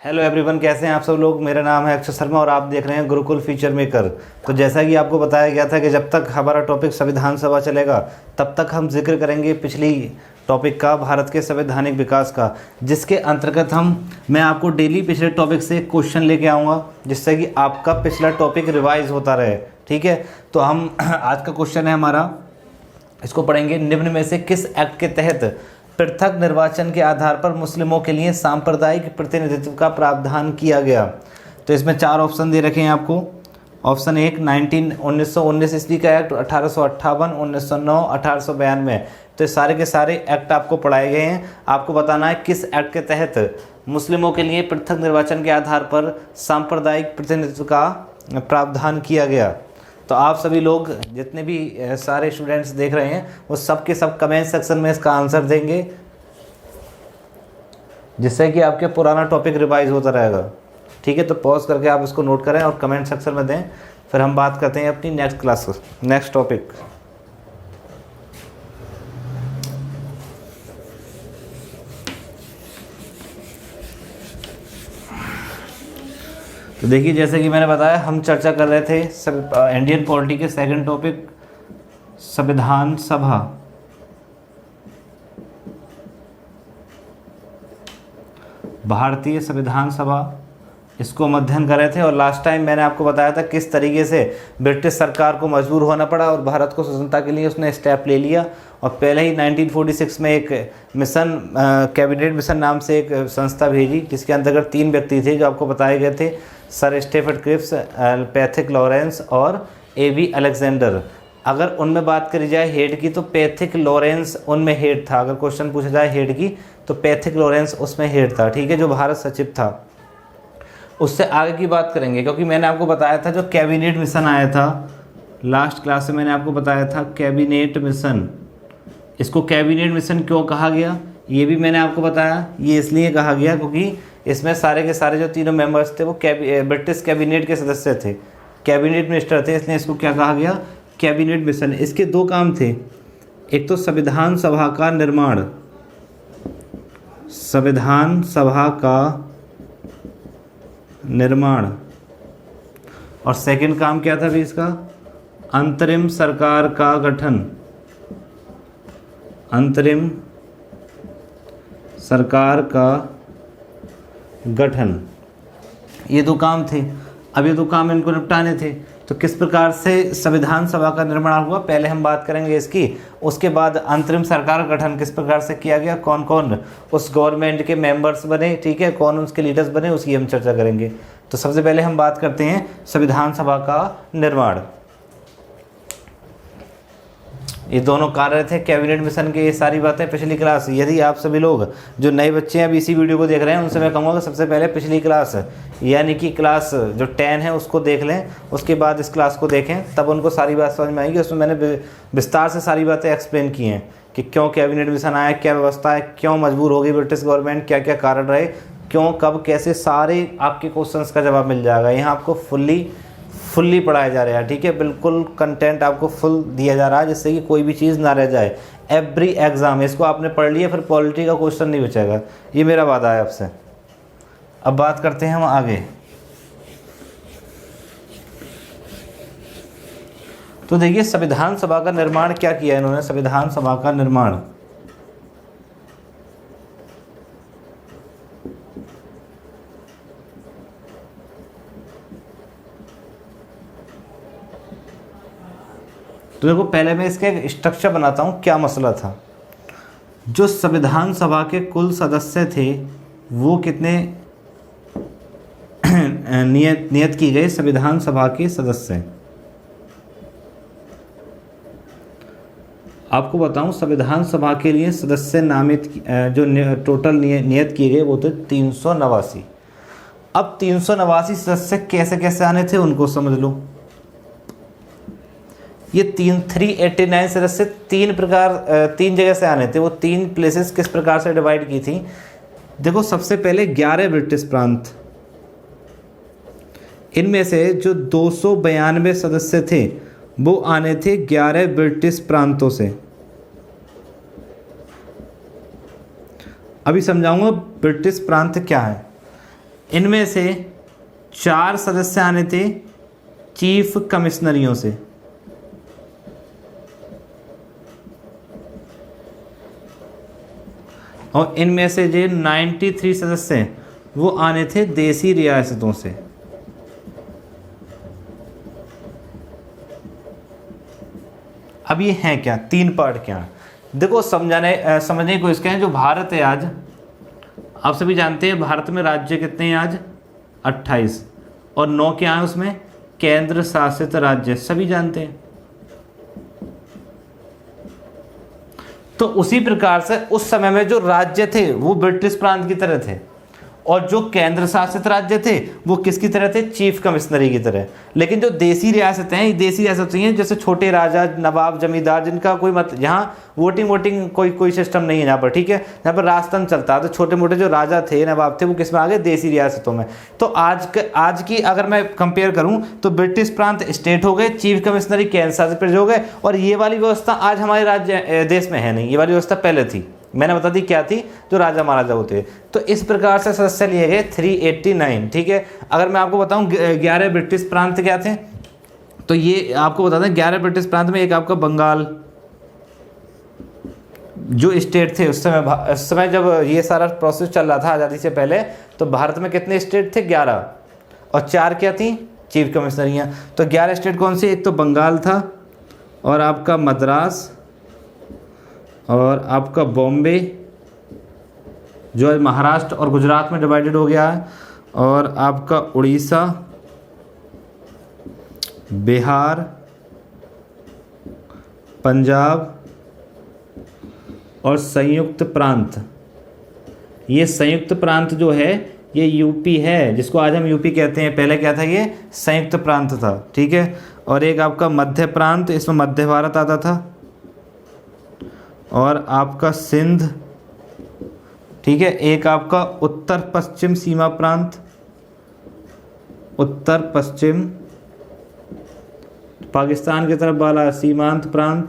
Hello everyone, कैसे हैं आप सब लोग। मेरा नाम है अक्षय शर्मा और आप देख रहे हैं गुरुकुल फीचर मेकर। तो जैसा कि आपको बताया गया था कि जब तक हमारा टॉपिक संविधान सभा चलेगा तब तक हम जिक्र करेंगे पिछली टॉपिक का, भारत के संवैधानिक विकास का, जिसके अंतर्गत मैं आपको डेली पिछले टॉपिक से क्वेश्चन लेके आऊँगा जिससे कि आपका पिछला टॉपिक रिवाइज होता रहे। ठीक है, तो हम आज का क्वेश्चन है हमारा, इसको पढ़ेंगे। निम्न में से किस एक्ट के तहत पृथक निर्वाचन के आधार पर मुस्लिमों के लिए सांप्रदायिक प्रतिनिधित्व का प्रावधान किया गया? तो इसमें चार ऑप्शन दे रखे हैं आपको। ऑप्शन एक 1919 ईस्वी का एक्ट, 1858, 1909, 1892। तो ये सारे के सारे एक्ट आपको पढ़ाए गए हैं। आपको बताना है किस एक्ट के तहत मुस्लिमों के लिए पृथक निर्वाचन के आधार पर सांप्रदायिक प्रतिनिधित्व का प्रावधान किया गया। तो आप सभी लोग जितने भी सारे स्टूडेंट्स देख रहे हैं वो सब के सब कमेंट सेक्शन में इसका आंसर देंगे, जिससे कि आपके पुराना टॉपिक रिवाइज होता रहेगा। ठीक है, तो पॉज करके आप इसको नोट करें और कमेंट सेक्शन में दें। फिर हम बात करते हैं अपनी नेक्स्ट क्लास, नेक्स्ट टॉपिक। तो देखिए, जैसे कि मैंने बताया, हम चर्चा कर रहे थे इंडियन पॉलिटी के सेकंड टॉपिक संविधान सभा। भारतीय संविधान सभा, इसको हम अध्ययन कर रहे थे। और लास्ट टाइम मैंने आपको बताया था किस तरीके से ब्रिटिश सरकार को मजबूर होना पड़ा और भारत को स्वतंत्रता के लिए उसने स्टेप ले लिया। और पहले ही 1946 में एक मिशन, कैबिनेट मिशन नाम से एक संस्था भेजी, जिसके अंतर्गत 3 व्यक्ति थे जो आपको बताए गए थे, sir Stafford Cripps, Pethick Lawrence और A.B. अलेक्जेंडर। अगर उनमें बात करी जाए हेड की, तो पैथिक लॉरेंस उनमें हेड था। अगर क्वेश्चन पूछा जाए हेड की, तो पैथिक लॉरेंस उसमें हेड था। ठीक है, जो भारत सचिव था। उससे आगे की बात करेंगे, क्योंकि मैंने आपको बताया था जो कैबिनेट मिशन आया था लास्ट क्लास में, मैंने आपको बताया था कैबिनेट मिशन। इसको कैबिनेट मिशन क्यों कहा गया ये भी मैंने आपको बताया। ये इसलिए कहा गया क्योंकि इसमें सारे के सारे जो तीनों मेंबर्स थे वो ब्रिटिश कैबिनेट के सदस्य थे, कैबिनेट मिनिस्टर थे, इसलिए इसको क्या कहा गया, कैबिनेट मिशन। इसके 2 काम थे, एक तो संविधान सभा का निर्माण, संविधान सभा का निर्माण, और सेकंड काम क्या था भी इसका, अंतरिम सरकार का गठन, अंतरिम सरकार का गठन। ये 2 काम थे। अब ये 2 काम इनको निपटाने थे। तो किस प्रकार से संविधान सभा का निर्माण हुआ, पहले हम बात करेंगे इसकी। उसके बाद अंतरिम सरकार का गठन किस प्रकार से किया गया, कौन कौन उस गवर्नमेंट के मेंबर्स बने, ठीक है, कौन उसके लीडर्स बने, उसकी हम चर्चा करेंगे। तो सबसे पहले हम बात करते हैं संविधान सभा का निर्माण। ये दोनों कार्य थे कैबिनेट मिशन के। ये सारी बातें पिछली क्लास, यदि आप सभी लोग जो नए बच्चे हैं अभी इसी वीडियो को देख रहे हैं, उनसे मैं कहूँगा कि सबसे पहले पिछली क्लास यानी कि क्लास जो 10 है उसको देख लें, उसके बाद इस क्लास को देखें, तब उनको सारी बात समझ में आएगी। उसमें मैंने विस्तार से सारी बातें एक्सप्लेन की हैं कि क्यों कैबिनेट मिशन आया, क्या व्यवस्था है, क्यों मजबूर हो गई ब्रिटिश गवर्नमेंट, क्या क्या कारण रहे, क्यों, कब, कैसे, सारे आपके क्वेश्चंस का जवाब मिल जाएगा। यहाँ आपको फुल्ली पढ़ाया जा रहा है। ठीक है, बिल्कुल कंटेंट आपको फुल दिया जा रहा है, जिससे कि कोई भी चीज़ ना रह जाए। एवरी एग्ज़ाम इसको आपने पढ़ लिया, फिर पॉलिटी का क्वेश्चन नहीं बचेगा, ये मेरा वादा है आपसे। अब बात करते हैं हम आगे। तो देखिए, संविधान सभा का निर्माण क्या किया इन्होंने, संविधान सभा का निर्माण। तो देखो, पहले मैं इसका एक स्ट्रक्चर बनाता हूँ, क्या मसला था। जो संविधान सभा के कुल सदस्य थे वो कितने नियत की गई, संविधान सभा के सदस्य। आपको बताऊं, संविधान सभा के लिए सदस्य नामित जो टोटल नियत किए गए वो थे 389। अब 389 सदस्य कैसे कैसे आने थे उनको समझ लो। ये 389 सदस्य 3 जगह से आने थे। वो 3 प्लेसेस किस प्रकार से डिवाइड की थी, देखो। सबसे पहले 11 ब्रिटिश प्रांत, इनमें से जो 292 सदस्य थे वो आने थे 11 ब्रिटिश प्रांतों से। अभी समझाऊंगा ब्रिटिश प्रांत क्या है। इनमें से 4 सदस्य आने थे चीफ कमिश्नरियों से, और इनमें से जो 93 सदस्य हैं वो आने थे देसी रियासतों से। अब ये हैं क्या, 3 पार्ट क्या हैं? देखो समझने की कोशिश करें। जो भारत है आज, आप सभी जानते हैं भारत में राज्य कितने हैं आज? 28, और 9 क्या हैं उसमें? केंद्र शासित राज्य, सभी जानते हैं। तो उसी प्रकार से उस समय में जो राज्य थे वो ब्रिटिश प्रांत की तरह थे, और जो केंद्र शासित राज्य थे वो किसकी तरह थे? चीफ कमिश्नरी की तरह। लेकिन जो देसी रियासतें हैं, ये देसी रियासतें हैं जैसे छोटे राजा, नवाब, जमींदार, जिनका कोई यहाँ वोटिंग कोई सिस्टम नहीं है यहाँ पर, ठीक है। यहाँ पर राजतंत्र चलता है। तो छोटे मोटे जो राजा थे, नवाब थे, वो किस में आ गए? देसी रियासतों में। तो आज की अगर मैं कंपेयर करूँ तो ब्रिटिश प्रांत स्टेट हो गए, चीफ कमिश्नरी केंद्र शासित प्रदेश हो गए, और ये वाली व्यवस्था आज हमारे राज्य देश में है नहीं। ये वाली व्यवस्था पहले थी, मैंने बता दी क्या थी, जो राजा महाराजा होते। तो इस प्रकार से सदस्य लिए गए 389, ठीक है। अगर मैं आपको बताऊं 11 ब्रिटिश प्रांत क्या थे, तो ये आपको बता दें 11 ब्रिटिश प्रांत में एक आपका बंगाल जो स्टेट थे उस समय जब ये सारा प्रोसेस चल रहा था आज़ादी से पहले, तो भारत में कितने स्टेट थे? 11, और 4 क्या थी? चीफ कमिश्नरियाँ। तो 11 स्टेट कौन से? एक तो बंगाल था, और आपका मद्रास, और आपका बॉम्बे जो है महाराष्ट्र और गुजरात में डिवाइडेड हो गया है, और आपका उड़ीसा, बिहार, पंजाब और संयुक्त प्रांत। ये संयुक्त प्रांत जो है ये यूपी है, जिसको आज हम यूपी कहते हैं। पहले क्या था? ये संयुक्त प्रांत था, ठीक है। और एक आपका मध्य प्रांत, इसमें मध्य भारत आता था, और आपका सिंध, ठीक है। एक आपका उत्तर पश्चिम सीमा प्रांत, उत्तर पश्चिम पाकिस्तान की तरफ वाला सीमांत प्रांत,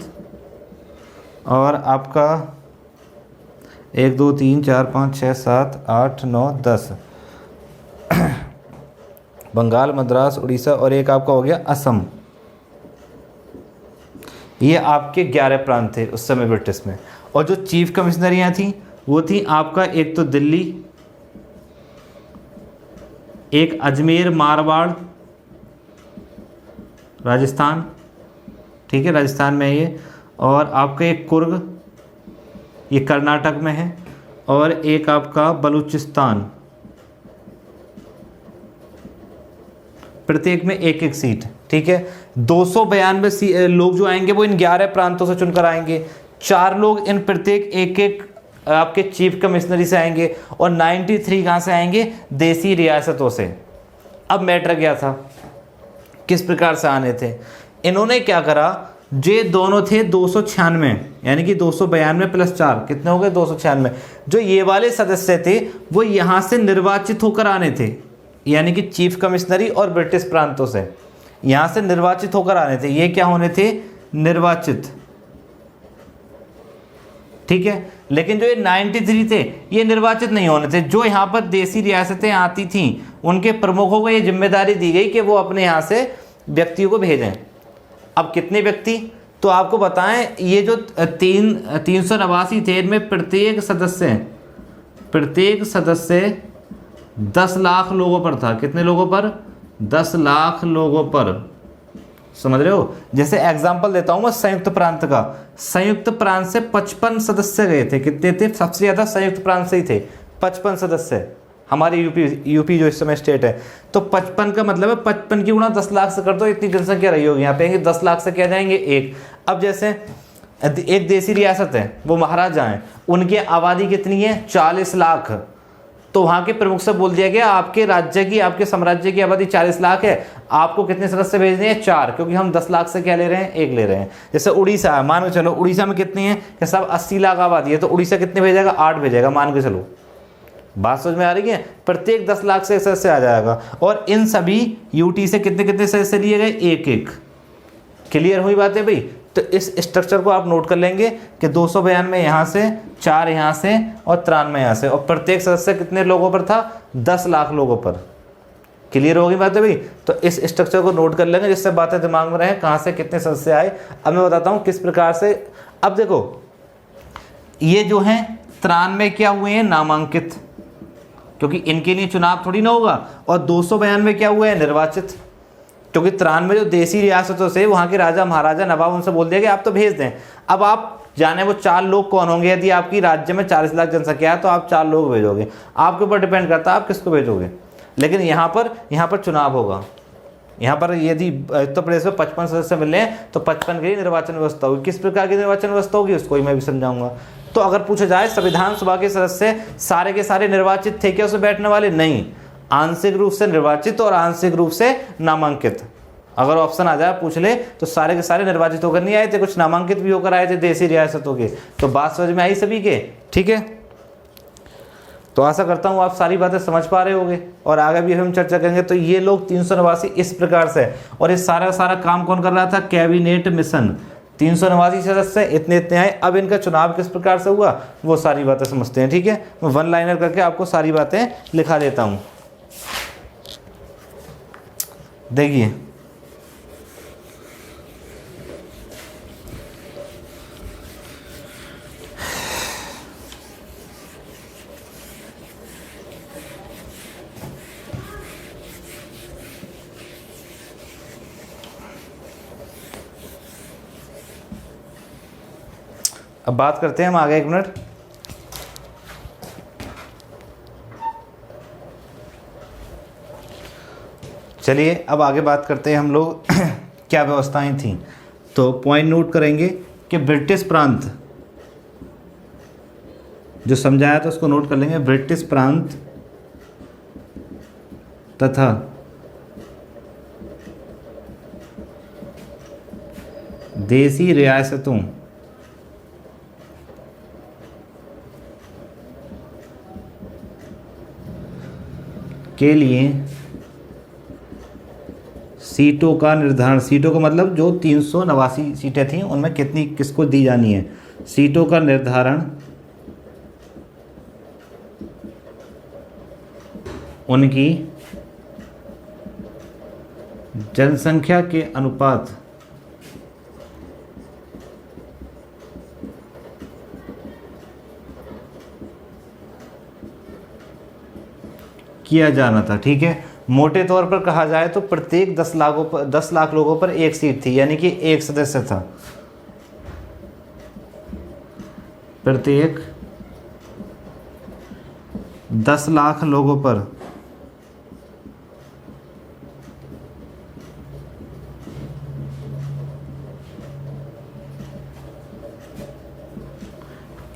और आपका 1 2 3 4 5 6 7 8 9 10 बंगाल, मद्रास, उड़ीसा, और एक आपका हो गया असम। ये आपके 11 प्रांत थे उस समय ब्रिटिश में। और जो चीफ कमिश्नरियाँ थी वो थी आपका एक तो दिल्ली, एक अजमेर मारवाड़ राजस्थान, ठीक है, राजस्थान में है ये, और आपका एक कुर्ग, ये कर्नाटक में है, और एक आपका बलूचिस्तान। प्रत्येक में एक एक सीट, ठीक है। 292 लोग जो आएंगे वो इन 11 प्रांतों से चुनकर आएंगे। 4 लोग इन प्रत्येक एक एक आपके चीफ कमिश्नरी से आएंगे, और 93 कहाँ से आएंगे? देसी रियासतों से। अब मैटर क्या था, किस प्रकार से आने थे? इन्होंने क्या करा, जे दोनों थे 296, यानी कि 292 प्लस 4 कितने हो गए? 296। जो ये वाले सदस्य थे वो यहाँ से निर्वाचित होकर आने थे, यानी कि चीफ कमिश्नरी और ब्रिटिश प्रांतों से यहाँ से निर्वाचित होकर आने थे। ये क्या होने थे? निर्वाचित, ठीक है। लेकिन जो ये 93 थे ये निर्वाचित नहीं होने थे। जो यहाँ पर देसी रियासतें आती थीं उनके प्रमुखों को ये जिम्मेदारी दी गई कि वो अपने यहाँ से व्यक्तियों को भेजें। अब कितने व्यक्ति? तो आपको बताएं, ये जो 389 थे, इनमें प्रत्येक सदस्य 10 लाख लोगों पर था। कितने लोगों पर? 10 लाख लोगों पर, समझ रहे हो। जैसे एग्जांपल देता हूं मैं संयुक्त प्रांत का। संयुक्त प्रांत से 55 सदस्य गए थे। कितने थे? सबसे ज़्यादा संयुक्त प्रांत से ही थे, 55 सदस्य। हमारे यूपी जो इस समय स्टेट है, तो 55 का मतलब है 55 की गुणा 10 लाख से कर दो, इतनी जनसंख्या रही होगी यहाँ पे। 10 लाख से क्या जाएंगे? 1। अब जैसे एक देसी रियासत है, वो महाराजा हैं, उनकी आबादी कितनी है? 40 लाख। तो वहाँ के प्रमुख से बोल दिया गया आपके राज्य की, आपके साम्राज्य की आबादी 40 लाख है, आपको कितने सदस्य भेजने हैं? 4, क्योंकि हम 10 लाख से क्या ले रहे हैं? 1 ले रहे हैं। जैसे उड़ीसा है, मान के चलो उड़ीसा में कितनी है? कि सब 80 लाख आबादी है, तो उड़ीसा कितने भेजेगा? 8 भेजेगा, मान के चलो। बात समझ में आ रही है? प्रत्येक 10 लाख से सदस्य आ जाएगा। और इन सभी यूटी से कितने कितने सदस्य लिए गए? 1-1। क्लियर हुई बात है भाई? तो इस स्ट्रक्चर को आप नोट कर लेंगे कि 292 यहाँ से, 4 यहाँ से और 93 यहाँ से, और प्रत्येक सदस्य कितने लोगों पर था? 10 लाख लोगों पर। क्लियर होगी बात है भाई? तो इस स्ट्रक्चर को नोट कर लेंगे जिससे बातें दिमाग में रहे, कहाँ से कितने सदस्य आए। अब मैं बताता हूँ किस प्रकार से। अब देखो ये जो हैं 93 क्या हुए हैं? नामांकित, क्योंकि इनके लिए चुनाव थोड़ी ना होगा। और 292 क्या हुए हैं? निर्वाचित, क्योंकि 93 जो देसी रियासतों से वहाँ के राजा महाराजा नवाब उनसे बोल दिया कि आप तो भेज दें। अब आप जाने वो 4 लोग कौन होंगे। यदि आपकी राज्य में 40 लाख जनसंख्या है तो आप 4 लोग भेजोगे, आपके ऊपर डिपेंड करता है आप किसको भेजोगे। लेकिन यहाँ पर चुनाव होगा। यहाँ पर यदि उत्तर प्रदेश में 55 सदस्य मिले हैं तो 55 की निर्वाचन व्यवस्था होगी। किस प्रकार की निर्वाचन व्यवस्था होगी उसको ही मैं भी समझाऊंगा। तो अगर पूछा जाए संविधान सभा के सदस्य सारे के सारे निर्वाचित थे क्या उसमें बैठने वाले? नहीं, आंशिक रूप से निर्वाचित और आंशिक रूप से नामांकित। अगर ऑप्शन आ जाए पूछ ले तो सारे के सारे निर्वाचित होकर नहीं आए थे, कुछ नामांकित भी होकर आए थे देसी रियासतों के। तो बात समझ में आई सभी के? ठीक है, तो आशा करता हूँ आप सारी बातें समझ पा रहे होंगे और आगे भी हम चर्चा करेंगे। तो ये लोग 389 इस प्रकार से, और ये सारा काम कौन कर रहा था? Cabinet mission. 389 सदस्य इतने इतने आए। अब इनका चुनाव किस प्रकार से हुआ वो सारी बातें समझते हैं। ठीक है, मैं वन लाइनर करके आपको सारी बातें लिखा देता हूँ। देखिए अब बात करते हैं हम आगे, 1 मिनट। चलिए अब आगे बात करते हैं हम लोग क्या व्यवस्थाएं थीं। तो पॉइंट नोट करेंगे कि ब्रिटिश प्रांत जो समझाया था उसको नोट कर लेंगे। ब्रिटिश प्रांत तथा देसी रियासतों के लिए सीटों का निर्धारण, सीटों का मतलब जो 389 सीटें थीं उनमें कितनी किसको दी जानी है, सीटों का निर्धारण उनकी जनसंख्या के अनुपात किया जाना था। ठीक है, मोटे तौर पर कहा जाए तो प्रत्येक 10 लाख लोगों पर एक सीट थी, यानी कि एक सदस्य था। प्रत्येक 10 लाख लोगों पर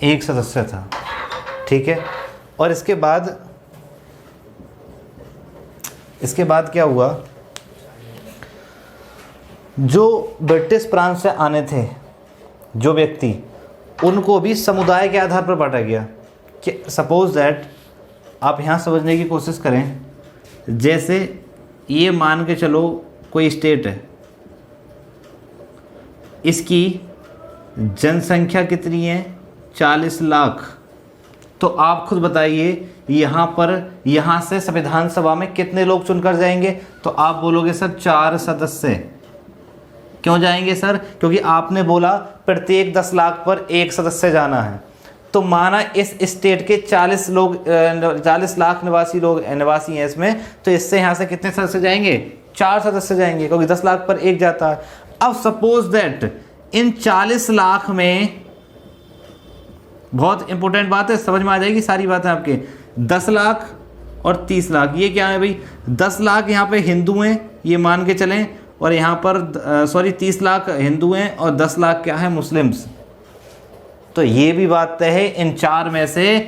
एक सदस्य था। ठीक है, और इसके बाद क्या हुआ? जो ब्रिटिश प्रांत से आने थे जो व्यक्ति, उनको भी समुदाय के आधार पर बांटा गया। कि सपोज दैट आप यहाँ समझने की कोशिश करें, जैसे ये मान के चलो कोई स्टेट है, इसकी जनसंख्या कितनी है? 40 लाख। तो आप खुद बताइए यहाँ से संविधान सभा में कितने लोग चुनकर जाएंगे? तो आप बोलोगे सर 4 सदस्य। क्यों जाएंगे सर? क्योंकि आपने बोला प्रत्येक 10 लाख पर एक सदस्य जाना है। तो माना इस स्टेट के 40 लाख निवासी हैं इसमें, तो इससे यहाँ से कितने सदस्य जाएंगे? 4 सदस्य जाएंगे, क्योंकि 10 लाख पर एक जाता है। अब सपोज दैट इन 40 लाख में, बहुत इंपॉर्टेंट बात है, समझ में आ जाएगी सारी बातें आपके, 10 लाख और 30 लाख, ये क्या है भाई? 10 लाख यहाँ पे हिंदू हैं, ये मान के चलें, और यहाँ पर 30 लाख हिंदू हैं और 10 लाख क्या है? मुस्लिम्स। तो ये भी बात तय है, इन 4 में से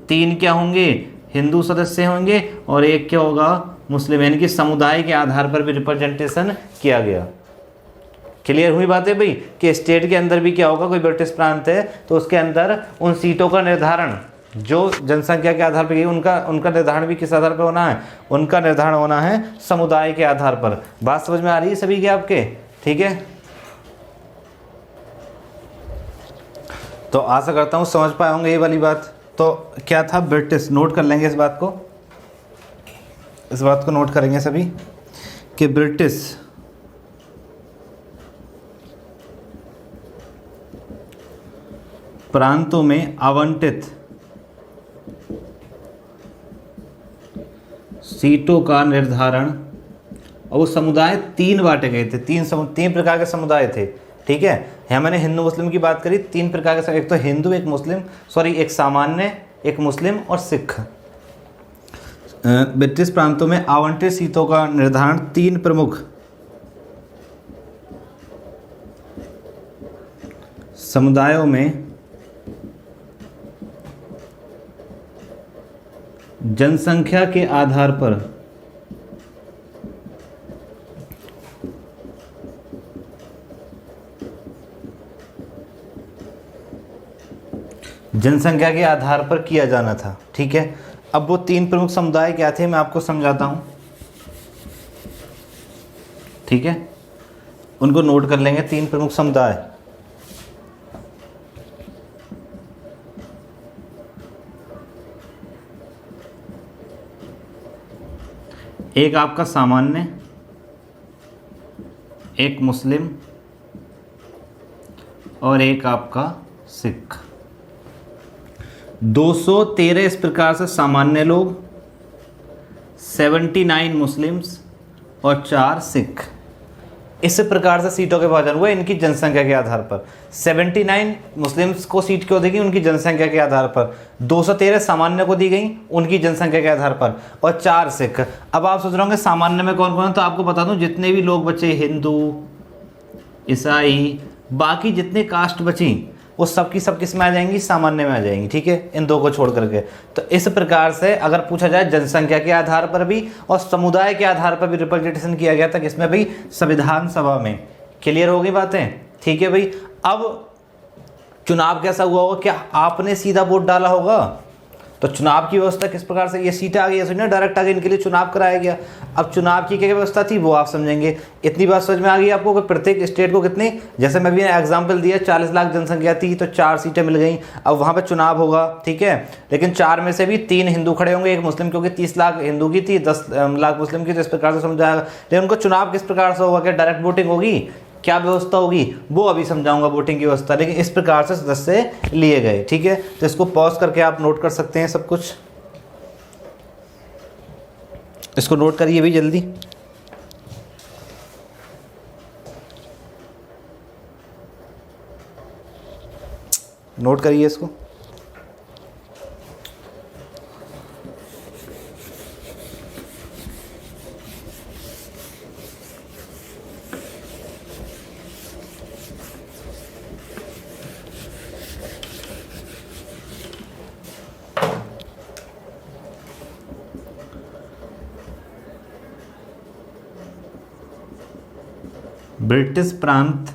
3 क्या होंगे? हिंदू सदस्य होंगे और 1 क्या होगा? मुस्लिम। यानी कि समुदाय के आधार पर भी रिप्रेजेंटेशन किया गया। क्लियर हुई बात है भाई? कि स्टेट के अंदर भी क्या होगा? कोई ब्रिटिश प्रांत है तो उसके अंदर उन सीटों का निर्धारण जो जनसंख्या के आधार पर, उनका निर्धारण भी किस आधार पर होना है? उनका निर्धारण होना है समुदाय के आधार पर। बात समझ में आ रही है सभी के आपके? ठीक है, तो आशा करता हूँ समझ पाए होंगे ये वाली बात। तो क्या था, ब्रिटिश, नोट कर लेंगे इस बात को, इस बात को नोट करेंगे सभी कि ब्रिटिश प्रांतों में आवंटित सीटों का निर्धारण, और वो समुदाय 3 बांटे गए थे, 3 प्रकार के समुदाय थे। ठीक है, यहाँ मैंने हिंदू मुस्लिम की बात करी, 3 प्रकार के, एक तो हिंदू, एक मुस्लिम, एक सामान्य, एक मुस्लिम और सिख। ब्रिटिश प्रांतों में आवंटित सीटों का निर्धारण 3 प्रमुख समुदायों में जनसंख्या के आधार पर किया जाना था। ठीक है, अब वो 3 प्रमुख समुदाय क्या थे मैं आपको समझाता हूं। ठीक है, उनको नोट कर लेंगे, 3 प्रमुख समुदाय। एक आपका सामान्य, एक मुस्लिम और एक आपका सिख। 213 इस प्रकार से सामान्य लोग, 79 मुस्लिम्स और 4 सिख। इस प्रकार से सीटों के विभाजन हुए इनकी जनसंख्या के आधार पर। 79 मुस्लिम्स को सीट क्यों दी गई? उनकी जनसंख्या के आधार पर। 213 सामान्य को दी गई उनकी जनसंख्या के आधार पर, और 4 सिख। अब आप सोच रहे होंगे सामान्य में कौन कौन है, तो आपको बता दूं जितने भी लोग बचे, हिंदू, ईसाई, बाकी जितने कास्ट बची, वो सब की सब किस में आ जाएंगी? सामान्य में आ जाएंगी। ठीक है, इन 2 को छोड़ करके। तो इस प्रकार से अगर पूछा जाए जनसंख्या के आधार पर भी और समुदाय के आधार पर भी रिप्रेजेंटेशन किया गया था, किसमें भाई? संविधान सभा में। क्लियर हो गई बातें? ठीक है भाई। अब चुनाव कैसा हुआ होगा? क्या आपने सीधा वोट डाला होगा? तो चुनाव की व्यवस्था किस प्रकार से, ये सीटें आ गई, ऐसे नहीं डायरेक्ट आ गई, इनके लिए चुनाव कराया गया। अब चुनाव की क्या व्यवस्था थी वो आप समझेंगे। इतनी बात समझ में आ गई आपको कि प्रत्येक स्टेट को कितनी, जैसे मैं भी एग्जांपल दिया, 40 लाख जनसंख्या थी तो 4 सीटें मिल गई। अब वहाँ पे चुनाव होगा, ठीक है, लेकिन 4 में से भी 3 हिंदू खड़े होंगे, 1 मुस्लिम, क्योंकि 30 लाख हिंदू की थी, 10 लाख मुस्लिम की, तो इस प्रकार से समझाएगा। लेकिन उनको चुनाव किस प्रकार से होगा? क्या डायरेक्ट वोटिंग होगी? क्या व्यवस्था होगी वो अभी समझाऊंगा, वोटिंग की व्यवस्था। लेकिन इस प्रकार से सदस्य लिए गए। ठीक है, तो इसको पॉज करके आप नोट कर सकते हैं सब कुछ। इसको नोट करिए भी जल्दी। नोट करिए इसको। ब्रिटिश प्रांत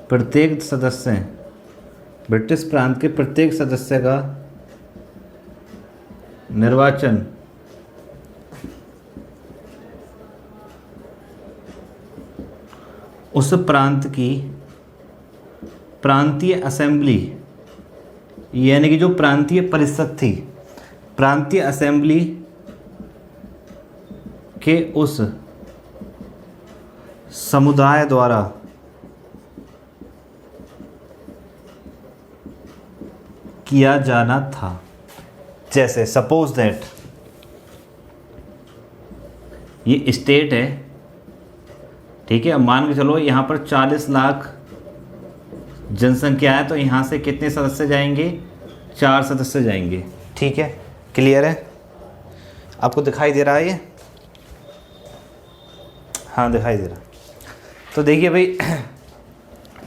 प्रत्येक सदस्य, ब्रिटिश प्रांत के प्रत्येक सदस्य का निर्वाचन उस प्रांत की प्रांतीय असेंबली, यानी कि जो प्रांतीय परिषद थी, प्रांतीय असेंबली के उस समुदाय द्वारा किया जाना था। जैसे सपोज दैट ये स्टेट है, ठीक है, अब मान के चलो यहाँ पर 40 लाख जनसंख्या है, तो यहाँ से कितने सदस्य जाएंगे? 4 सदस्य जाएंगे। ठीक है, क्लियर है? आपको दिखाई दे रहा है ये? हाँ दिखाई दे रहा। तो देखिए भाई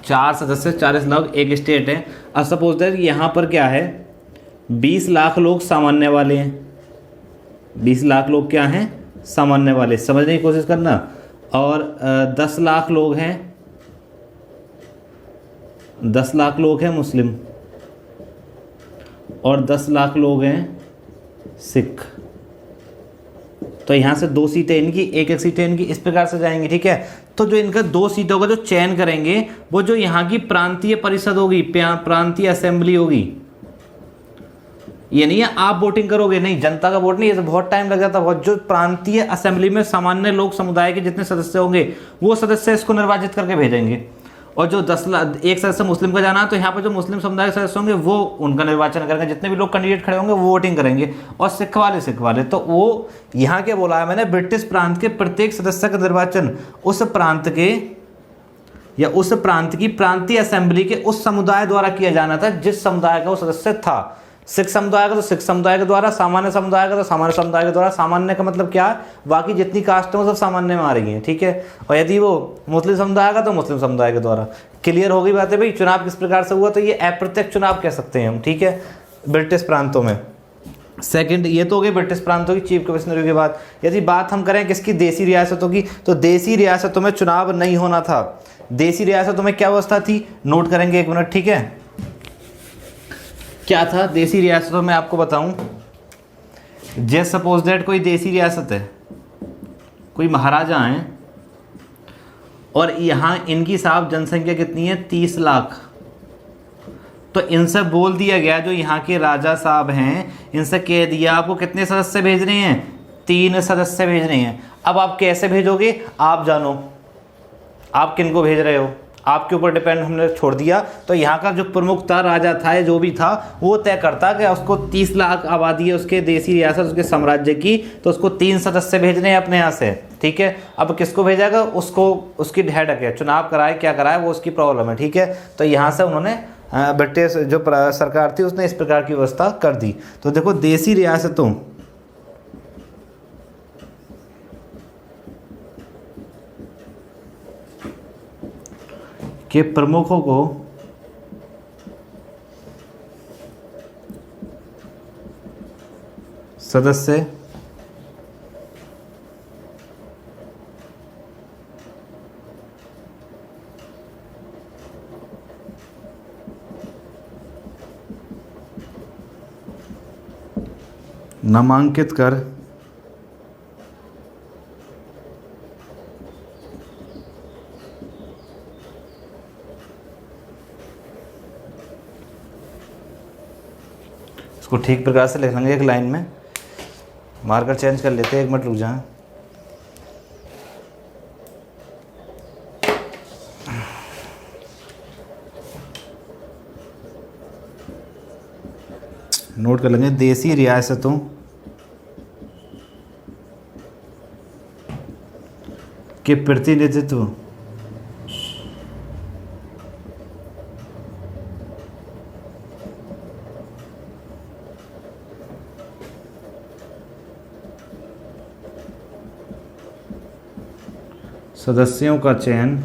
4 सदस्य, 40 लाख, एक स्टेट है। अब सपोज दैट यहाँ पर क्या है, 20 लाख लोग सामान्य वाले हैं। 20 लाख लोग क्या हैं? सामान्य वाले। समझने की कोशिश करना। और 10 लाख लोग हैं, 10 लाख लोग हैं मुस्लिम, और 10 लाख लोग हैं सिख। तो यहाँ से 2 सीटें इनकी, एक सीटें इनकी, इस प्रकार से जाएंगी। ठीक है, तो जो इनका 2 सीटों का जो चयन करेंगे वो जो यहाँ की प्रांतीय परिषद होगी, प्रांतीय असेंबली होगी। ये नहीं है आप वोटिंग करोगे, नहीं, जनता का वोट नहीं, ये तो बहुत टाइम लग जाता है बहुत। जो प्रांतीय असेंबली में सामान्य लोग समुदाय के जितने सदस्य होंगे वो सदस्य इसको निर्वाचित करके भेजेंगे। और जो 10 लाख एक सदस्य मुस्लिम का जाना है तो यहाँ पर जो मुस्लिम समुदाय के सदस्य होंगे वो उनका निर्वाचन करेंगे, जितने भी लोग कैंडिडेट खड़े होंगे वो वोटिंग करेंगे। और सिख वाले तो वो यहाँ क्या बोला है मैंने, ब्रिटिश प्रांत के प्रत्येक सदस्य का निर्वाचन उस प्रांत के या उस प्रांत की प्रांतीय असेंबली के उस समुदाय द्वारा किया जाना था जिस समुदाय का वो सदस्य था। सिख समुदाय का तो सिख समुदाय के द्वारा, सामान्य समुदाय का तो सामान्य समुदाय के द्वारा। सामान्य का मतलब क्या है, बाकी जितनी कास्ट है वो सब सामान्य में आ रही हैं। ठीक है, और यदि वो मुस्लिम समुदाय का तो मुस्लिम समुदाय के द्वारा। क्लियर हो गई बात है भाई। चुनाव किस प्रकार से हुआ, तो ये अप्रत्यक्ष चुनाव कह सकते हैं हम। ठीक है, ब्रिटिश प्रांतों में। सेकंड, ये तो हो गई ब्रिटिश प्रांतों की चीफ कमिश्नर की बात। यदि बात हम करें किसकी, देसी रियासतों की, तो देसी रियासतों में चुनाव नहीं होना था। देसी रियासतों में क्या व्यवस्था थी, नोट करेंगे 1 मिनट। ठीक है, क्या था देसी रियासतों में, आपको बताऊं। जस्ट सपोज दैट कोई देसी रियासत है, कोई महाराजा हैं और यहाँ इनकी साहब जनसंख्या कितनी है, 30 लाख। तो इनसे बोल दिया गया, जो यहाँ के राजा साहब हैं इनसे कह दिया आपको कितने सदस्य भेजने हैं, 3 सदस्य भेजने हैं। अब आप कैसे भेजोगे, आप जानो, आप किनको भेज रहे हो, आपके ऊपर डिपेंड हमने छोड़ दिया। तो यहाँ का जो प्रमुख था, राजा था या जो भी था, वो तय करता कि उसको 30 लाख आबादी है उसके देसी रियासत उसके साम्राज्य की, तो उसको 3 सदस्य भेजने हैं अपने यहाँ से। ठीक है, अब किसको भेजागा, उसको, उसकी हेडक है, चुनाव कराए क्या कराए वो उसकी प्रॉब्लम है। ठीक है, तो यहाँ से उन्होंने ब्रिटिश जो सरकार थी उसने इस प्रकार की व्यवस्था कर दी। तो देखो देसी रियासतों के प्रमुखों को सदस्य नामांकित कर इसको ठीक प्रकार से लिख लेंगे एक लाइन में। मार्कर चेंज कर लेते हैं, 1 मिनट रुक जाएं। नोट कर लेंगे, देसी रियासतों के प्रतिनिधित्व सदस्यों का चयन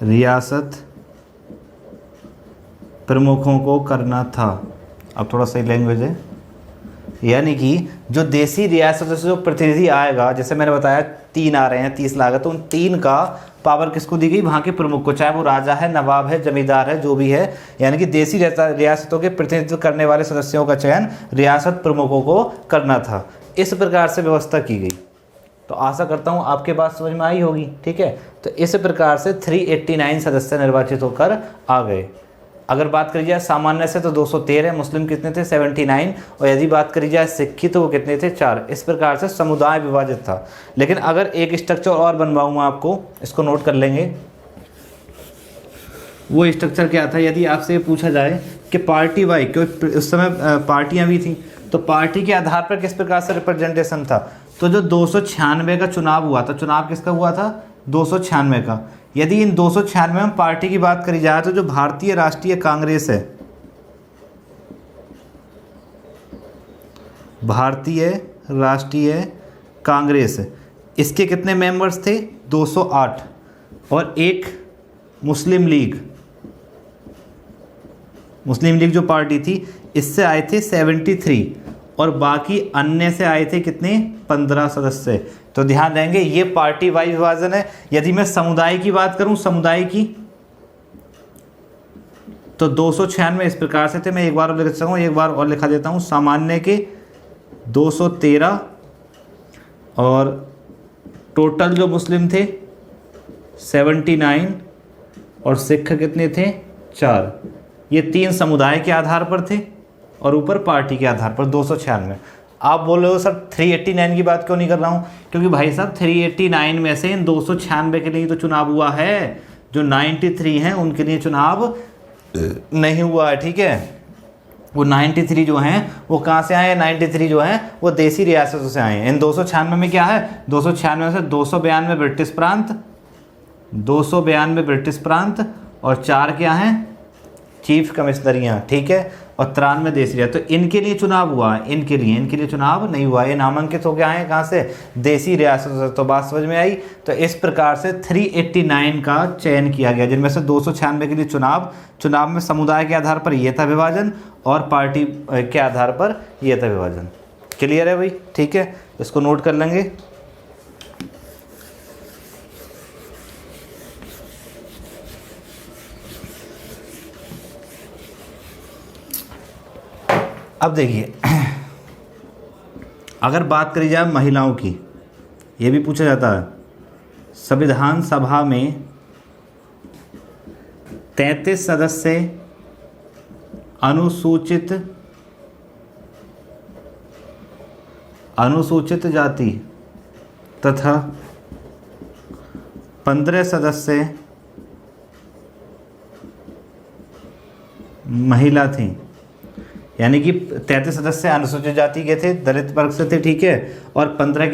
रियासत प्रमुखों को करना था। अब थोड़ा सही लैंग्वेज है, यानी कि जो देसी रियासतों से जो प्रतिनिधि आएगा, जैसे मैंने बताया 3 आ रहे हैं, 30 लाख है, तो उन 3 का पावर किसको दी गई, वहाँ के प्रमुख को, चाहे वो राजा है, नवाब है, जमींदार है, जो भी है। यानी कि देसी रियासतों के प्रतिनिधित्व करने वाले सदस्यों का चयन रियासत प्रमुखों को करना था। इस प्रकार से व्यवस्था की गई। तो आशा करता हूँ आपके बात समझ में आई होगी। ठीक है, तो इस प्रकार से 389 सदस्य निर्वाचित होकर आ गए। अगर बात करी जाए सामान्य से तो 213, मुस्लिम कितने थे 79, और यदि बात करी जाए सिक्खी तो वो कितने थे 4। इस प्रकार से समुदाय विभाजित था। लेकिन अगर एक स्ट्रक्चर और बनवाऊंगा आपको, इसको नोट कर लेंगे। वो स्ट्रक्चर क्या था, यदि आपसे पूछा जाए कि पार्टी वाई, क्योंकि उस समय पार्टियां भी थी, तो पार्टी के आधार पर किस प्रकार से रिप्रेजेंटेशन था। तो जो 296 का चुनाव हुआ था, चुनाव किसका हुआ था 296 का। यदि इन 296 में पार्टी की बात करी जाए तो जो भारतीय राष्ट्रीय कांग्रेस है, भारतीय राष्ट्रीय कांग्रेस, इसके कितने मेंबर्स थे 208, और एक मुस्लिम लीग, मुस्लिम लीग जो पार्टी थी इससे आए थे 73, और बाकी अन्य से आए थे कितने 15 सदस्य। तो ध्यान देंगे ये पार्टी वाइज विभाजन है। यदि मैं समुदाय की बात करूं, समुदाय की, तो 296 इस प्रकार से थे। मैं एक बार और लिख सकूँ, एक बार और लिखा देता हूँ। सामान्य के 213 और टोटल जो मुस्लिम थे 79 और सिख कितने थे 4। ये 3 समुदाय के आधार पर थे और ऊपर पार्टी के आधार पर 296। आप बोल रहे हो सर 389 की बात क्यों नहीं कर रहा हूँ? क्योंकि भाई साहब 389 में से इन 296 के लिए तो चुनाव हुआ है, जो 93 हैं उनके लिए चुनाव नहीं हुआ है। ठीक है, वो 93 जो हैं वो कहाँ से आए हैं? 93 जो हैं वो देसी रियासतों से आए हैं। इन 296 में क्या है? 296 में से 292 ब्रिटिश प्रांत, 292 ब्रिटिश प्रांत और 4 क्या हैं? चीफ कमिश्नरियाँ। ठीक है, और 93 देसी रियासत। तो इनके लिए चुनाव हुआ है, इनके लिए चुनाव नहीं हुआ। ये नामांकित हो गया है कहाँ से? देसी रियासतों से। तो बात समझ में आई। तो इस प्रकार से 389 का चयन किया गया, जिनमें से 296 के लिए चुनाव में समुदाय के आधार पर ये था विभाजन और पार्टी के आधार पर ये था विभाजन। क्लियर है भाई? ठीक है, इसको नोट कर लेंगे। अब देखिए, अगर बात करी जाए महिलाओं की, ये भी पूछा जाता है। संविधान सभा में 33 सदस्य अनुसूचित जाति तथा 15 सदस्य महिला थीं। यानी कि 33 सदस्य अनुसूचित जाति के थे, दलित वर्ग से थे। ठीक है, और 15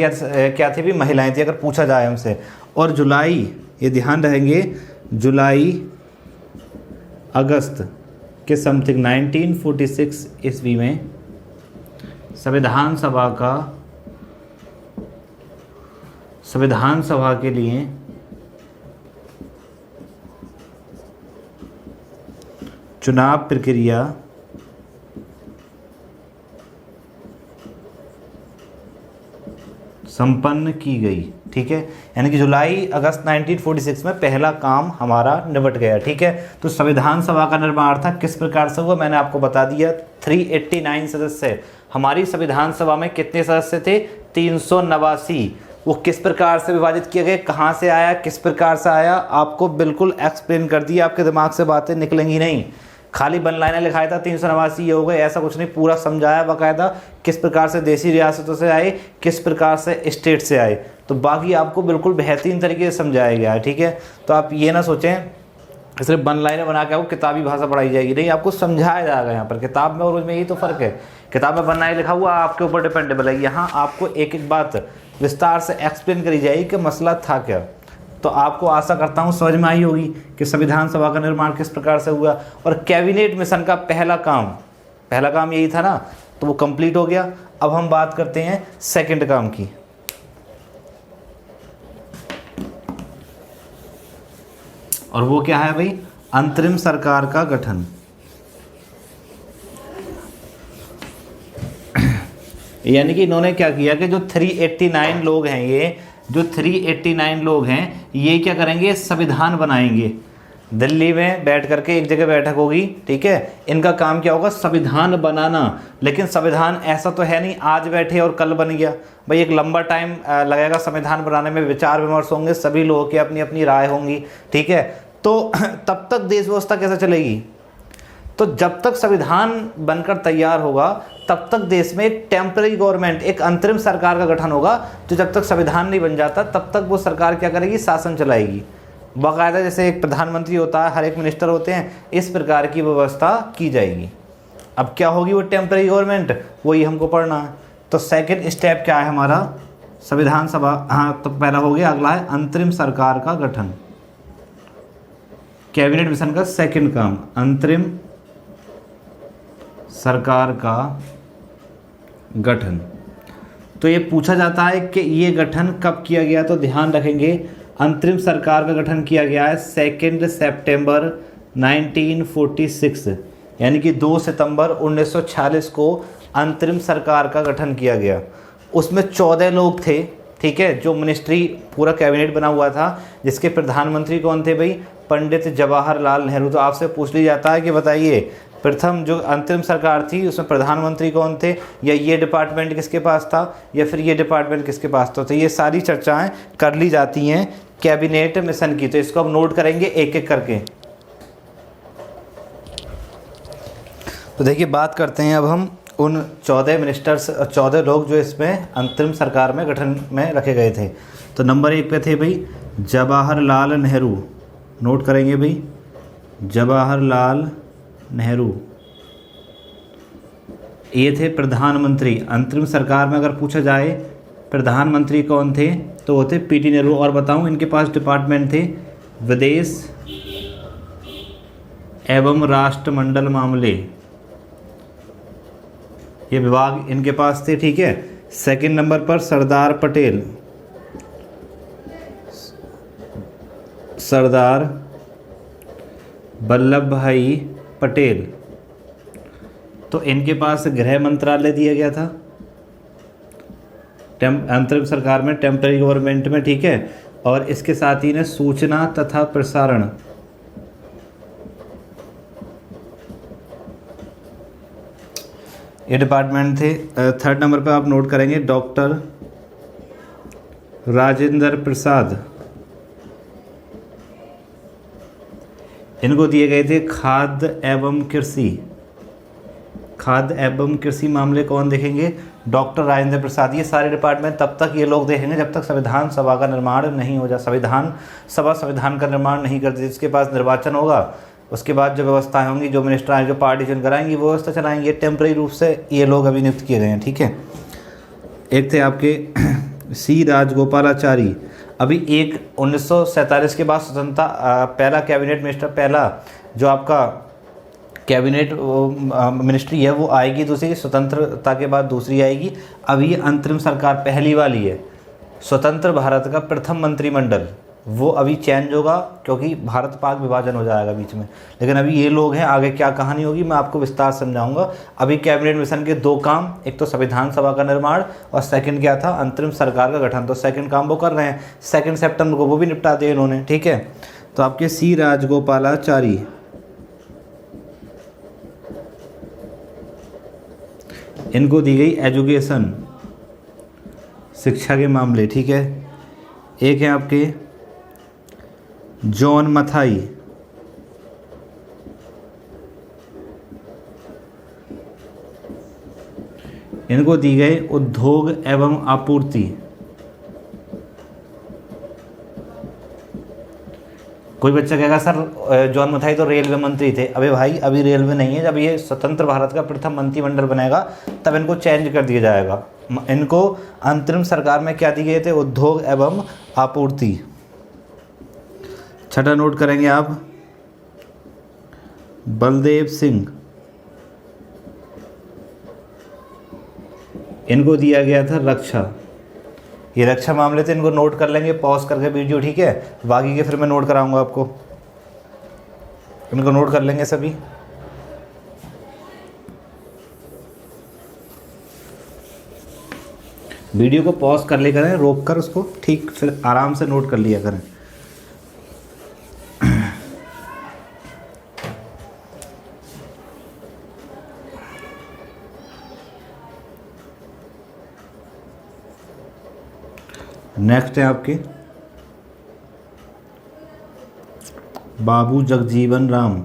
क्या थे भी? महिलाएं थी, अगर पूछा जाए हमसे। और जुलाई, ये ध्यान रहेंगे, जुलाई अगस्त के समथिंग 1946 ईस्वी में संविधान सभा के लिए चुनाव प्रक्रिया संपन्न की गई। ठीक है, यानी कि जुलाई अगस्त 1946 में पहला काम हमारा निपट गया। ठीक है, तो संविधान सभा का निर्माण था किस प्रकार से हुआ मैंने आपको बता दिया। 389 सदस्य, हमारी संविधान सभा में कितने सदस्य थे? 389। वो किस प्रकार से विभाजित किए गए, कहाँ से आया, किस प्रकार से आया, आपको बिल्कुल एक्सप्लेन कर दिया। आपके दिमाग से बातें निकलेंगी नहीं, खाली वन लाइनर लिखाया था 389 ये हो गए, ऐसा कुछ नहीं। पूरा समझाया बाकायदा किस प्रकार से देसी रियासतों से आए, किस प्रकार से स्टेट से आए। तो बाकी आपको बिल्कुल बेहतरीन तरीके से समझाया गया है। ठीक है, तो आप ये ना सोचें सिर्फ वन लाइनर बना के आपको किताबी भाषा पढ़ाई जाएगी, नहीं, आपको समझाया जाएगा। यहाँ पर किताब में और उसमें यही तो फ़र्क है। किताब में वन लाइनर लिखा हुआ आपके ऊपर डिपेंडेबल है, यहाँ आपको एक एक बात विस्तार से एक्सप्लेन करी जाएगी कि मसला था क्या। तो आपको आशा करता हूँ समझ में आई होगी कि संविधान सभा का निर्माण किस प्रकार से हुआ। और कैबिनेट मिशन का पहला काम यही था ना, तो वो कंप्लीट हो गया। अब हम बात करते हैं सेकंड काम की। और वो क्या है भाई? अंतरिम सरकार का गठन। यानी कि इन्होंने क्या किया कि जो 389 लोग हैं, ये क्या करेंगे? संविधान बनाएंगे। दिल्ली में बैठ करके एक जगह बैठक होगी। ठीक है, इनका काम क्या होगा? संविधान बनाना। लेकिन संविधान ऐसा तो है नहीं आज बैठे और कल बन गया भाई, एक लंबा टाइम लगेगा संविधान बनाने में, विचार विमर्श होंगे, सभी लोगों की अपनी अपनी राय होंगी। ठीक है, तो तब तक देश व्यवस्था कैसे चलेगी? तो जब तक संविधान बनकर तैयार होगा तब तक देश में एक टेम्पररी गवर्नमेंट, एक अंतरिम सरकार का गठन होगा, जो जब तक संविधान नहीं बन जाता तब तक वो सरकार क्या करेगी? शासन चलाएगी। बाकायदा जैसे एक प्रधानमंत्री होता है, हर एक मिनिस्टर होते हैं, इस प्रकार की व्यवस्था की जाएगी। अब क्या होगी वो टेम्पररी गवर्नमेंट? वही हमको पढ़ना है। तो सेकेंड स्टेप क्या है हमारा? संविधान सभा, हाँ, तो पहला हो गया। अगला है अंतरिम सरकार का गठन। कैबिनेट मिशन का सेकंड काम अंतरिम सरकार का गठन। तो ये पूछा जाता है कि ये गठन कब किया गया, तो ध्यान रखेंगे अंतरिम सरकार का गठन किया गया है 2 सितंबर 1946, यानी कि 2 सितंबर 1946 को अंतरिम सरकार का गठन किया गया। उसमें 14 लोग थे। ठीक है, जो मिनिस्ट्री पूरा कैबिनेट बना हुआ था, जिसके प्रधानमंत्री कौन थे भाई? पंडित जवाहरलाल नेहरू। तो आपसे पूछ लिया जाता है कि बताइए प्रथम जो अंतरिम सरकार थी उसमें प्रधानमंत्री कौन थे, या ये डिपार्टमेंट किसके पास था, या फिर ये डिपार्टमेंट किसके पास था। तो ये सारी चर्चाएं कर ली जाती हैं कैबिनेट मिशन की। तो इसको हम नोट करेंगे एक एक करके। तो देखिए बात करते हैं अब हम उन 14 मिनिस्टर्स, 14 लोग जो इसमें अंतरिम सरकार में गठन में रखे गए थे। तो नंबर 1 पे थे भाई जवाहरलाल नेहरू, नोट करेंगे भाई जवाहरलाल नेहरू। ये थे प्रधानमंत्री। अंतरिम सरकार में अगर पूछा जाए प्रधानमंत्री कौन थे तो वो थे पीटी नेहरू। और बताऊं इनके पास डिपार्टमेंट थे विदेश एवं राष्ट्रमंडल मामले, ये विभाग इनके पास थे, ठीक है। सेकंड नंबर पर सरदार पटेल, सरदार वल्लभ भाई पटेल, तो इनके पास गृह मंत्रालय दिया गया था अंतरिम सरकार में, टेम्पररी गवर्नमेंट में, ठीक है। और इसके साथ ही ने सूचना तथा प्रसारण, ये डिपार्टमेंट थे। थर्ड नंबर पे आप नोट करेंगे डॉक्टर राजेंद्र प्रसाद, इनको दिए गए थे खाद्य एवं कृषि, खाद्य एवं कृषि मामले कौन देखेंगे, डॉक्टर राजेंद्र प्रसाद। ये सारे डिपार्टमेंट तब तक ये लोग देखेंगे जब तक संविधान सभा का निर्माण नहीं हो जाए। संविधान सभा संविधान का निर्माण नहीं करती, जिसके पास निर्वाचन होगा उसके बाद जो व्यवस्थाएं होंगी, जो मिनिस्टर आए, जो पार्टी चुन कराएंगी, वो व्यवस्था चलाएंगे। टेम्पररी रूप से ये लोग अभी नियुक्त किए गए हैं, ठीक है। एक थे आपके सी राजगोपालाचारी। अभी एक 1947 के बाद स्वतंत्रता, पहला कैबिनेट मिनिस्टर, पहला जो आपका कैबिनेट मिनिस्ट्री है वो आएगी दूसरी, स्वतंत्रता के बाद दूसरी आएगी। अब ये अंतरिम सरकार पहली वाली है। स्वतंत्र भारत का प्रथम मंत्रिमंडल वो अभी चेंज होगा क्योंकि भारत पाक विभाजन हो जाएगा बीच में। लेकिन अभी ये लोग हैं, आगे क्या कहानी होगी मैं आपको विस्तार समझाऊंगा। अभी कैबिनेट मिशन के 2 काम, एक तो संविधान सभा का निर्माण और सेकंड क्या था, अंतरिम सरकार का गठन। तो सेकंड काम वो कर रहे हैं, 2 सितंबर को वो भी निपटा दिए इन्होंने, ठीक है। तो आपके सी राजगोपालाचारी, इनको दी गई एजुकेशन, शिक्षा के मामले, ठीक है। एक है आपके जॉन मथाई, इनको दी गई उद्योग एवं आपूर्ति। कोई बच्चा कहेगा सर जॉन मथाई तो रेलवे मंत्री थे। अबे भाई अभी रेलवे नहीं है, जब ये स्वतंत्र भारत का प्रथम मंत्रिमंडल बनेगा तब इनको चेंज कर दिया जाएगा। इनको अंतरिम सरकार में क्या दिए गए थे, उद्योग एवं आपूर्ति। छठा नोट करेंगे आप बलदेव सिंह, इनको दिया गया था रक्षा। ये रक्षा मामले थे, इनको नोट कर लेंगे पॉज करके वीडियो, ठीक है। बाकी के फिर मैं नोट कराऊंगा आपको, इनको नोट कर लेंगे सभी। वीडियो को पॉज कर लिया करें, रोक कर उसको, ठीक, फिर आराम से नोट कर लिया करें। नेक्स्ट है आपके बाबू जगजीवन राम,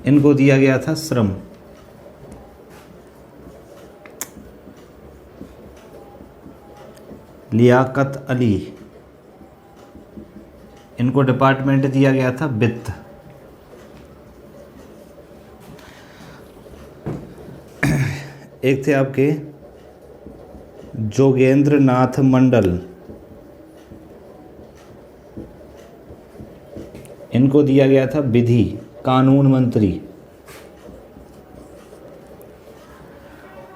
इनको दिया गया था श्रम। लियाकत अली, इनको डिपार्टमेंट दिया गया था वित्त। एक थे आपके जोगेंद्र नाथ मंडल, इनको दिया गया था विधि कानून मंत्री।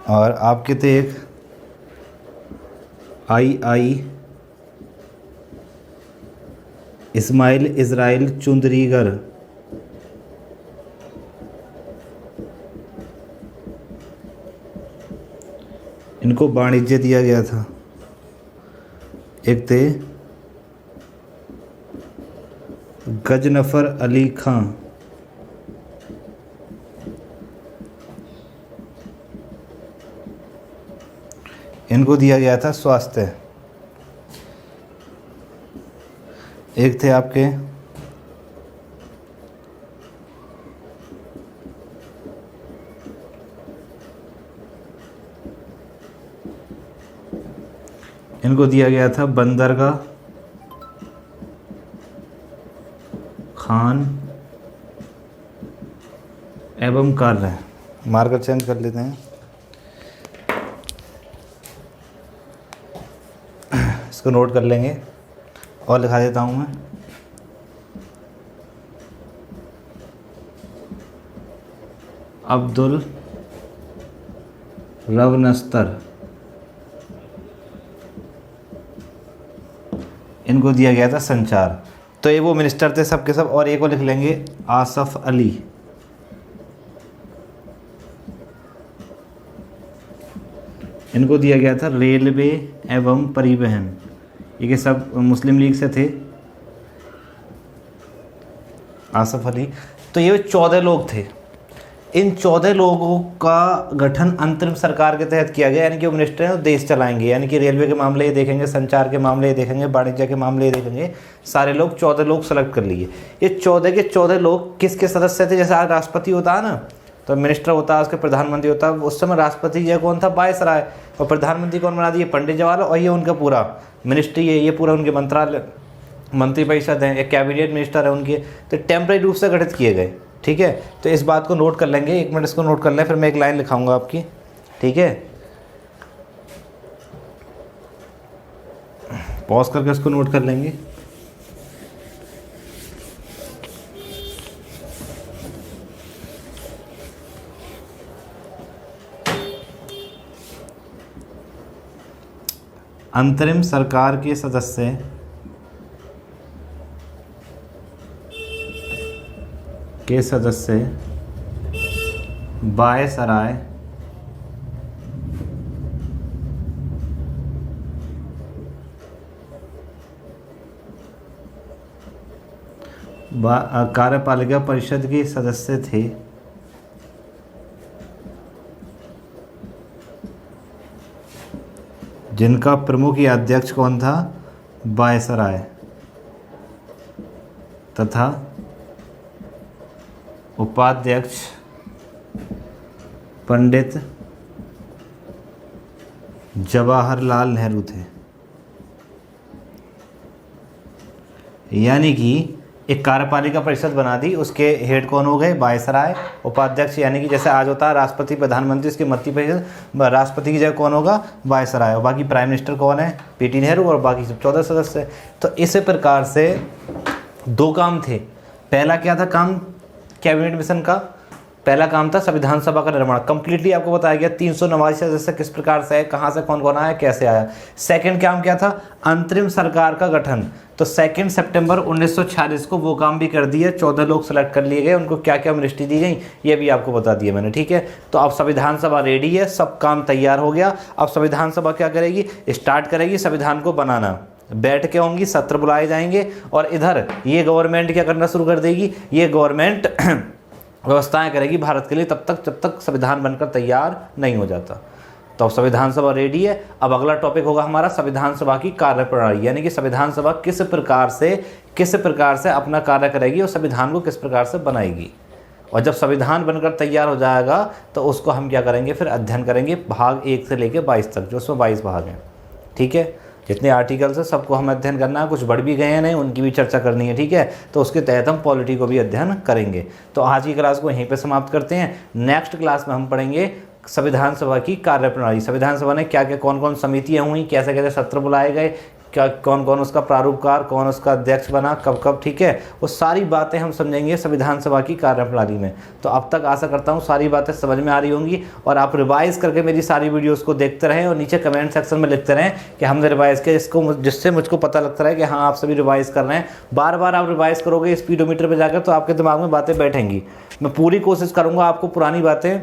और आपके थे एक आई इस्माइल इज़राइल चुंदरीगर, इनको वाणिज्य दिया गया था। एक थे गजनफर अली खां, इनको दिया गया था स्वास्थ्य। एक थे आपके इनको दिया गया था बंदरगाह खान एवं कार्य। मार्कर चेंज कर लेते हैं, इसको नोट कर लेंगे और लिखा देता हूँ मैं। अब्दुल रव नस्तर, इनको दिया गया था संचार। तो ये वो मिनिस्टर थे सब के सब। और एक को लिख लेंगे आसफ अली, इनको दिया गया था रेलवे एवं परिवहन। ये सब मुस्लिम लीग से थे, आसफ अली। तो ये 14 लोग थे। इन 14 लोगों का गठन अंतरिम सरकार के तहत किया गया, यानी कि वो मिनिस्टर हैं, वो देश चलाएंगे। यानी कि रेलवे के मामले ये देखेंगे, संचार के मामले ये देखेंगे, वाणिज्य के मामले ये देखेंगे। सारे लोग 14 लोग सेलेक्ट कर लिए। ये 14 के 14 लोग किसके सदस्य थे? जैसे आज राष्ट्रपति होता है ना, तो मिनिस्टर होता है, उसके प्रधानमंत्री होता है। उस समय राष्ट्रपति ये कौन था? वायसराय। और प्रधानमंत्री कौन बना दिए? पंडित जवाहरलाल। और ये उनका पूरा मिनिस्ट्री है, ये पूरा उनके मंत्रालय, मंत्रिपरिषद है, एक कैबिनेट मिनिस्टर है उनके। तो टेम्परेरी रूप से गठित किए गए। ठीक है, तो इस बात को नोट कर लेंगे। एक मिनट इसको नोट कर लें, फिर मैं एक लाइन लिखाऊंगा आपकी। ठीक है, पॉज करके इसको नोट कर लेंगे। अंतरिम सरकार के सदस्य वायसराय कार्यपालिका परिषद के सदस्य थे, जिनका प्रमुख या अध्यक्ष कौन था? वायसराय, तथा उपाध्यक्ष पंडित जवाहरलाल नेहरू थे। यानी कि एक कार्यपालिका परिषद बना दी, उसके हेड कौन हो गए? वायसराय। उपाध्यक्ष यानी कि जैसे आज होता है राष्ट्रपति प्रधानमंत्री, इसके मंत्रिपरिषद, राष्ट्रपति की जगह कौन होगा? वायसराय। और बाकी प्राइम मिनिस्टर कौन है? पीटी नेहरू। और बाकी सब 14 सदस्य। तो इस प्रकार से 2 काम थे। पहला क्या था काम कैबिनेट मिशन का? पहला काम था संविधान सभा का निर्माण। कंप्लीटली आपको बताया गया 389 सदस्य किस प्रकार से है, कहाँ से कौन कौन आया, कैसे आया। सेकंड काम क्या था? अंतरिम सरकार का गठन। तो 2 सितंबर 1946 को वो काम भी कर दिया। 14 लोग सेलेक्ट कर लिए गए, उनको क्या क्या मिनिस्ट्री दी गई ये भी आपको बता दिया मैंने। ठीक है, तो अब संविधान सभा रेडी है, सब काम तैयार हो गया। अब संविधान सभा क्या करेगी? स्टार्ट करेगी संविधान को बनाना। बैठ के होंगी, सत्र बुलाए जाएंगे, और इधर ये गवर्नमेंट क्या करना शुरू कर देगी? ये गवर्नमेंट व्यवस्थाएं करेगी भारत के लिए, तब तक जब तक संविधान बनकर तैयार नहीं हो जाता। तो अब संविधान सभा रेडी है। अब अगला टॉपिक होगा हमारा संविधान सभा की कार्यप्रणाली, यानी कि संविधान सभा किस प्रकार से अपना कार्य करेगी और संविधान को किस प्रकार से बनाएगी। और जब संविधान बनकर तैयार हो जाएगा तो उसको हम क्या करेंगे? फिर अध्ययन करेंगे भाग 1 से लेकर 22 तक, जो उसमें 22 भाग हैं। ठीक है, जितने आर्टिकल्स हैं सबको हम अध्ययन करना है। कुछ बढ़ भी गए हैं नहीं, उनकी भी चर्चा करनी है। ठीक है, तो उसके तहत हम पॉलिटी को भी अध्ययन करेंगे। तो आज की क्लास को यहीं पे समाप्त करते हैं। नेक्स्ट क्लास में हम पढ़ेंगे संविधान सभा की कार्यप्रणाली। संविधान सभा ने क्या क्या कौन कौन समितियां हुई, कैसे कैसे सत्र बुलाए गए, क्या कौन कौन उसका प्रारूपकार, कौन उसका अध्यक्ष बना, कब कब। ठीक है, वो सारी बातें हम समझेंगे संविधान सभा की कार्यप्रणाली में। तो अब तक आशा करता हूँ सारी बातें समझ में आ रही होंगी, और आप रिवाइज करके मेरी सारी वीडियोस को देखते रहें और नीचे कमेंट सेक्शन में लिखते रहें कि हमने रिवाइज किया, जिससे मुझको पता लगता रहे कि हाँ आप सभी रिवाइज कर रहे हैं। बार बार आप रिवाइज करोगे स्पीडोमीटर पर जाकर तो आपके दिमाग में बातें बैठेंगी। मैं पूरी कोशिश करूँगा आपको पुरानी बातें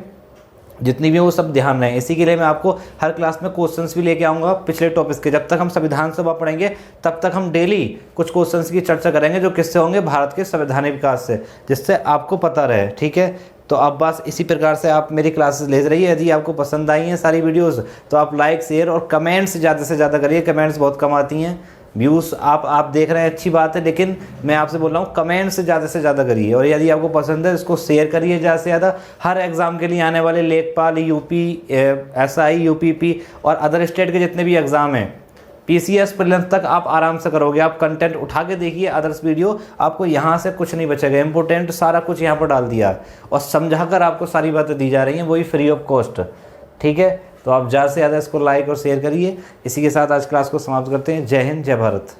जितनी भी वो सब ध्यान रहे। इसी के लिए मैं आपको हर क्लास में क्वेश्चंस भी लेके आऊँगा पिछले टॉपिक्स के। जब तक हम संविधान सभा पढ़ेंगे तब तक हम डेली कुछ क्वेश्चंस की चर्चा करेंगे जो किससे होंगे, भारत के संवैधानिक विकास से, जिससे आपको पता रहे। ठीक है, तो अब बस इसी प्रकार से आप मेरी क्लासेस ले रहिए। यदि आपको पसंद आई हैं सारी वीडियोस तो आप लाइक, शेयर और कमेंट्स ज़्यादा से ज़्यादा करिए। कमेंट्स बहुत कम आती हैं, व्यूज़ आप देख रहे हैं, अच्छी बात है, लेकिन मैं आपसे बोल रहा हूँ कमेंट से ज़्यादा करिए। और यदि आपको पसंद है इसको शेयर करिए ज़्यादा से ज़्यादा। हर एग्ज़ाम के लिए आने वाले लेखपाल, यूपी, SI, UPP और अदर स्टेट के जितने भी एग्ज़ाम हैं, PCS प्रीलिम्स तक आप आराम से करोगे। आप कंटेंट उठा के देखिए अदर्स वीडियो, आपको यहाँ से कुछ नहीं बचेगा। इंपॉर्टेंट सारा कुछ यहाँ पर डाल दिया और समझा कर आपको सारी बातें दी जा रही हैं, वही फ्री ऑफ कॉस्ट। ठीक है, तो आप ज़्यादा से ज़्यादा इसको लाइक और शेयर करिए। इसी के साथ आज क्लास को समाप्त करते हैं। जय हिंद, जय भारत।